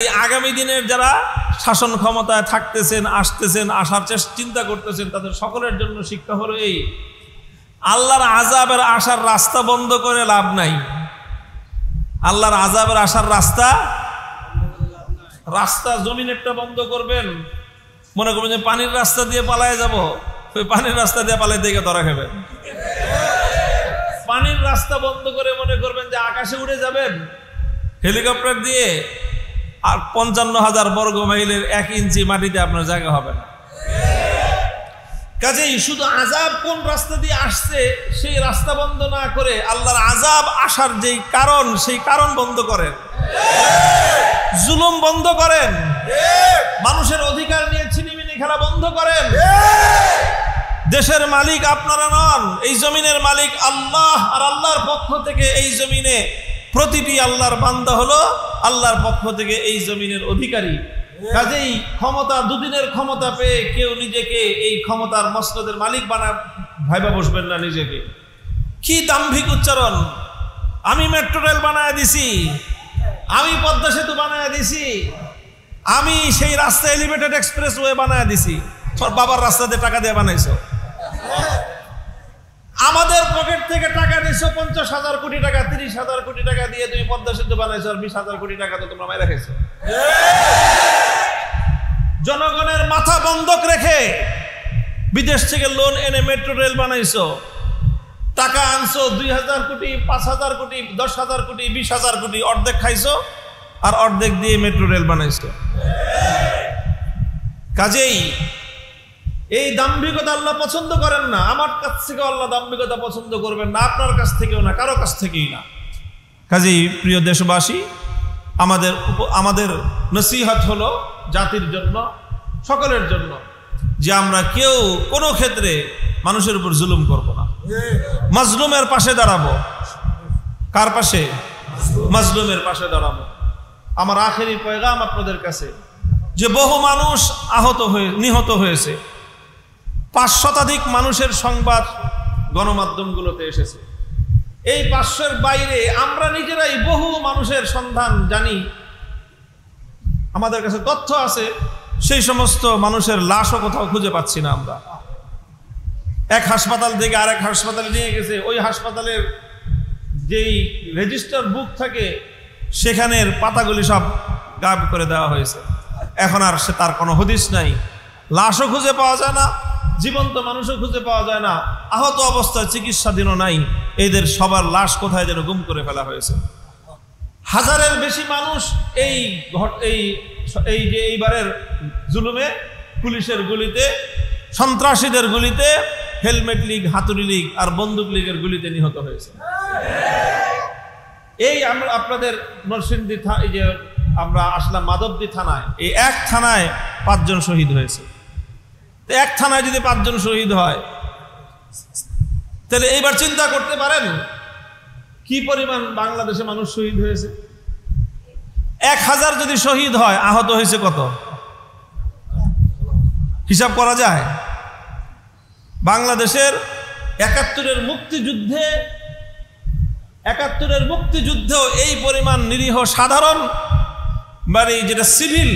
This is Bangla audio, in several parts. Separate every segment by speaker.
Speaker 1: আগামী দিনের যারা শাসন ক্ষমতায় থাকতেছেন, আসতেছেন, আসার চিন্তা করতেছেন, তাদের সকলের জন্য শিক্ষা হলো এই: আল্লাহর আযাবের আসার রাস্তা বন্ধ করে লাভ নাই। আল্লাহর আযাবের আসার রাস্তা জমিনেরটা বন্ধ করবেন। মনে করবেন যে পানির রাস্তা দিয়ে পালায় যাব, ওই পানির রাস্তা দিয়ে পালাইতে গিয়ে ধরা খাবেন। পানির রাস্তা বন্ধ করে মনে করবেন যে আকাশে উড়ে যাবেন হেলিকপ্টার দিয়ে, আর ৫৫,০০০ বর্গ মাইলের ১ ইঞ্চি মাটিতে আপনার জায়গা হবে না। কাজেই শুধু আযাব কোন রাস্তা দিয়ে আসছে সেই রাস্তা বন্ধ না করে আল্লাহর আযাব আসার যেই কারণ, সেই কারণ বন্ধ করেন। জুলুম বন্ধ করেন, মানুষের অধিকার নিয়ে ছিনিমিনি খেলা বন্ধ করেন। দেশের মালিক আপনারা নন, এই জমিনের মালিক আল্লাহ, আর আল্লাহর পক্ষ থেকে এই জমিনে প্রতিটি আল্লাহর বান্দা হলো আল্লাহর পক্ষ থেকে এই জমিনের অধিকারী। কাজেই ক্ষমতা, দুদিনের ক্ষমতা পেয়ে কেউ নিজেকে এই ক্ষমতার মসনদের মালিক ভাইবা বসবেন না নিজেকে। কি দাম্ভিক উচ্চারণ! আমি মেট্রো রেল বানায় দিছি, আমি পদ্মা সেতু বানায় দিছি, আমি সেই রাস্তা এলিভেটেড এক্সপ্রেসওয়ে বানায় দিছি। তোর বাবার রাস্তাতে টাকা দিয়ে বানাইছো, আমাদের পকেট থেকে টাকা নিছো ৫০,০০০ কোটি টাকা, ৩০,০০০ কোটি টাকা দিয়ে তুমি পদ্মা সেতু বানাইছো, আর ২০,০০০ কোটি টাকা তো তোমরা মাইরা খাইছো। জনগণের মাথা বন্ধক রেখে বিদেশ থেকে লোন এনে মেট্রো রেল বানাইছো, টাকা আনছো ২,০০০ কোটি, ৫,০০০ কোটি, ১০,০০০ কোটি, ২০,০০০ কোটি, অর্ধেক খাইছো আর অর্ধেক দিয়ে মেট্রো রেল বানাইছো। কাজেই এই দাম্ভিকতা আল্লাহ পছন্দ করেন না। আমার কাছ থেকে আল্লাহ দাম্ভিকতা পছন্দ করবেন না, আপনার কাছ থেকেও না, কারো কাছ থেকেই না। কাজেই প্রিয় দেশবাসী, আমাদের নসিহত হলো জাতির জন্য, সকলের জন্য, যে আমরা কেউ কোনো ক্ষেত্রে মানুষের উপর জুলুম করব না, মাজলুমের পাশে দাঁড়াবো। কার পাশে? মাজলুমের পাশে দাঁড়াবো। আমার আখেরি পয়গাম আপনাদের কাছে, যে বহু মানুষ নিহত হয়েছে, ৫০০ শতাধিক মানুষের সংবাদ গণমাধ্যমগুলোতে এসেছে। এই ৫০০-এর বাইরে আমরা নিজেরাই বহু মানুষের সন্ধান জানি, আমাদের কাছে তথ্য আছে, সেই সমস্ত মানুষের লাশও কোথাও খুঁজে পাচ্ছি না আমরা। এক হাসপাতাল থেকে আরেক হাসপাতালে নিয়ে গেছে, ওই হাসপাতালের যেই রেজিস্টার বুক থাকে সেখানের পাতাগুলি সব গায়েব করে দেওয়া হয়েছে। এখন আর তার কোনো হদিস নাই, লাশও খুঁজে পাওয়া যায় না, জীবন্ত মানুষও খুঁজে পাওয়া যায় না, আহত অবস্থায় চিকিৎসাধীনও নাই। এদের সবার লাশ কোথায় যেন গুম করে ফেলা হয়েছে। হাজারের বেশি মানুষ এইবারের জুলুমে, পুলিশের গুলিতে, সন্ত্রাসীদের গুলিতে, হেলমেট লীগ, হাতুড়ি লীগ আর বন্দুক লীগের গুলিতে নিহত হয়েছে। এই আমরা আপনাদের নরসিংদী, এই যে আমরা আসলাম মাধবদী থানায়, এই এক থানায় ৫ জন শহীদ হয়েছে। এক থানায় যদি ৫ জন শহীদ হয়, তাহলে এইবার চিন্তা করতে পারেন কি পরিমাণ বাংলাদেশে মানুষ শহীদ হয়েছে। ১,০০০ যদি শহীদ হয়, আহত হয়েছে কত হিসাব করা যায়? বাংলাদেশের ৭১-এর মুক্তিযুদ্ধেও এই পরিমাণ নিরীহ সাধারণ, মানে যেটা সিভিল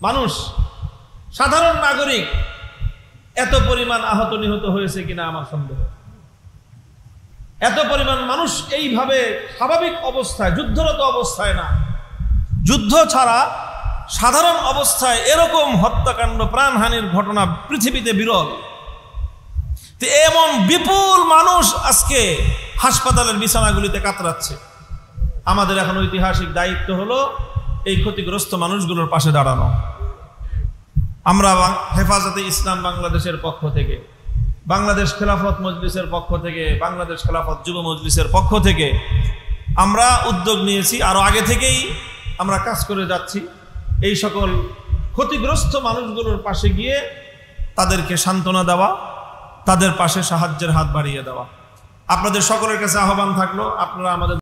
Speaker 1: মানুষ, সাধারণ নাগরিক, এত পরিমাণ আহত নিহত হয়েছে কিনা আমার সন্দেহ। এত পরিমাণ মানুষ এইভাবে স্বাভাবিক অবস্থায়, যুদ্ধরত অবস্থায় না, যুদ্ধ ছাড়া সাধারণ অবস্থায় এরকম হত্যাকাণ্ড, প্রাণহানির ঘটনা পৃথিবীতে বিরল। তো এমন বিপুল মানুষ আজকে হাসপাতালের বিছানাগুলিতে কাতরাচ্ছে। আমাদের এখন ঐতিহাসিক দায়িত্ব হলো এই ক্ষতিগ্রস্ত মানুষগুলোর পাশে দাঁড়ানো। আমরা হেফাজতে ইসলাম বাংলাদেশের পক্ষ থেকে, বাংলাদেশ খেলাফত মজলিসের পক্ষ থেকে, বাংলাদেশ খেলাফত যুব মজলিসের পক্ষ থেকে আমরা উদ্যোগ নিয়েছি, আরো আগে থেকেই আমরা কাজ করে যাচ্ছি। এই সকল ক্ষতিগ্রস্ত মানুষগুলোর পাশে গিয়ে তাদেরকে সান্ত্বনা দেওয়া, তাদের পাশে সাহায্যের হাত বাড়িয়ে দেওয়া। আপনাদের সকলের কাছে আহ্বান থাকলো, আপনারা আমাদের